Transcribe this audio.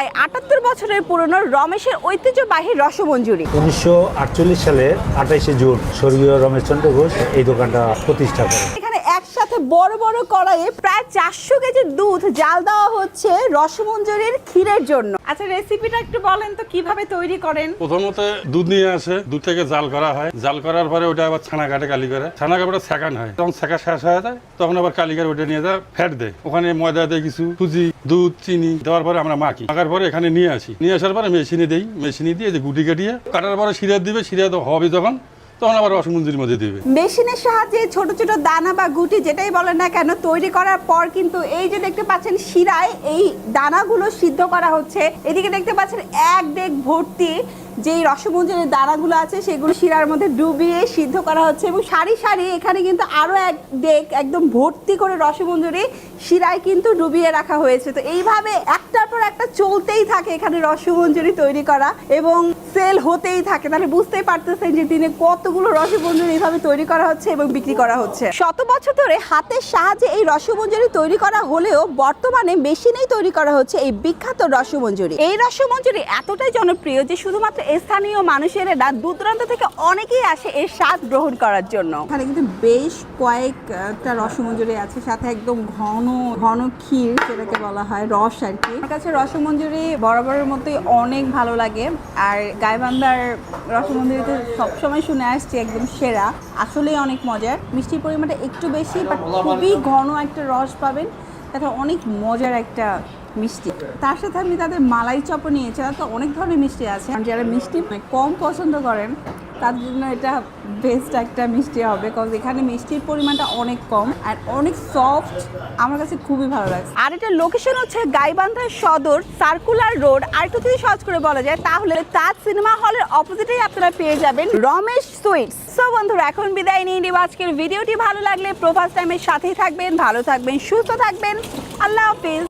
প্রায় ৭৮ বছরের পুরনো রমেশের ঐতিহ্যবাহী রসমঞ্জুরি। 1948 সালের 28শে জুন স্বর্গীয় রমেশচন্দ্র ঘোষ এই দোকানটা প্রতিষ্ঠা করেন। এখানে একসাথে বড় বড় কড়াইয়ে প্রায় 400 কেজি দুধ জাল দেওয়া হচ্ছে রসমঞ্জুরির ক্ষীরের জন্য। আচ্ছা, রেসিপিটা একটু বলেন তো কিভাবে তৈরি করেন? প্রথমত দুধ নিয়ে আসে, দুধ থেকে জাল করা হয়, জাল করার পরে ওটা আবার ছানা কাটে, কালি করে ছানা কাপড়ে সেকান হয়। তখন সেকা শেষ হয়ে যায়, তখন আবার কালিকার ওটা নিয়ে যায় ফ্যাট দেয়, ওখানে ময়দা দেয়, কিছু সুজি, দুধ, চিনি দেওয়ার পরে আমরা মাখার পরে এখানে নিয়ে আসি, নিয়ে আসার পরে মেশিনে দিই, মেশিনে দিয়ে যে গুটি কাটিয়ে কাটার পরে শিরা দিবে, শিরা হবে তখন আবার রসমঞ্জুরির মধ্যে দিবে। মেশিনের সাহায্যে ছোট ছোট দানা বা গুটি যেটাই বলেন না কেন তৈরি করার পর কিন্তু এই যে দেখতে পাচ্ছেন শিরায় এই দানাগুলো সিদ্ধ করা হচ্ছে। এদিকে দেখতে পাচ্ছেন এক ডেক ভর্তি যেই রসমঞ্জুরির দানাগুলো আছে সেগুলো শিরার মধ্যে ডুবিয়ে সিদ্ধ করা হচ্ছে এবং সারি সারি এখানে কিন্তু আরো এক ডেক একদম ভর্তি করে রসমঞ্জুরি শিরায় কিন্তু ডুবিয়ে রাখা হয়েছে। তো এইভাবে একটার পর একটা চলতেই থাকে এখানে রসমঞ্জুরি তৈরি করা এবং সেল হতেই থাকে। তাহলে বুঝতেই পারতেছেন যে দিনে কতগুলো রসমঞ্জুরি এইভাবে তৈরি করা হচ্ছে এবং বিক্রি করা হচ্ছে। শত বছর ধরে হাতের সাহায্যে এই রসমঞ্জুরি তৈরি করা হলেও বর্তমানে মেশিনেই তৈরি করা হচ্ছে এই বিখ্যাত রসমঞ্জুরি। এই রসমঞ্জুরি এতটাই জনপ্রিয় যে শুধুমাত্র স্থানীয় মানুষেরা না, দূর দূরান্ত থেকে অনেকেই আসে এর স্বাদ গ্রহণ করার জন্য। এখানে কিন্তু বেশ কয়েকটা রসমঞ্জুরি আছে, সাথে একদম ঘন ঘন ক্ষীর যেটাকে বলা হয় রস আর কি। আমার কাছে রসমঞ্জুরি বরাবরের মতোই অনেক ভালো লাগে। আর গাইবান্ধার রসমঞ্জুরিতে সবসময় শুনে আসছি একদম সেরা, আসলেই অনেক মজার। মিষ্টির পরিমাণটা একটু বেশি, বাট খুবই ঘন একটা রস পাবেন, তাতে অনেক মজার একটা মিষ্টি। তার সাথে আমি তাদের মালাই চপও নিয়েছি। তো অনেক ধরনের মিষ্টি আছে, যারা মিষ্টি কম পছন্দ করেন তার জন্য এটা বেস্ট একটা মিষ্টি হবে, কারণ এখানে মিষ্টির পরিমাণটা অনেক কম আর অনেক সফট। আমার কাছে খুবই ভালো লাগছে। আর এটা লোকেশন হচ্ছে গাইবান্ধা সদর সার্কুলার রোড। আর একটু যদি সহজ করে বলা যায় তাহলে তাজ সিনেমা হলের অপোজিটেই আপনারা পেয়ে যাবেন রমেশ সুইটস। সো বন্ধুরা, এখন বিদায় নিয়ে নিব। আজকের ভিডিওটি ভালো লাগলে প্রভাস টাইমের সাথেই থাকবেন, ভালো থাকবেন, সুস্থ থাকবেন। আল্লাহ হাফিজ।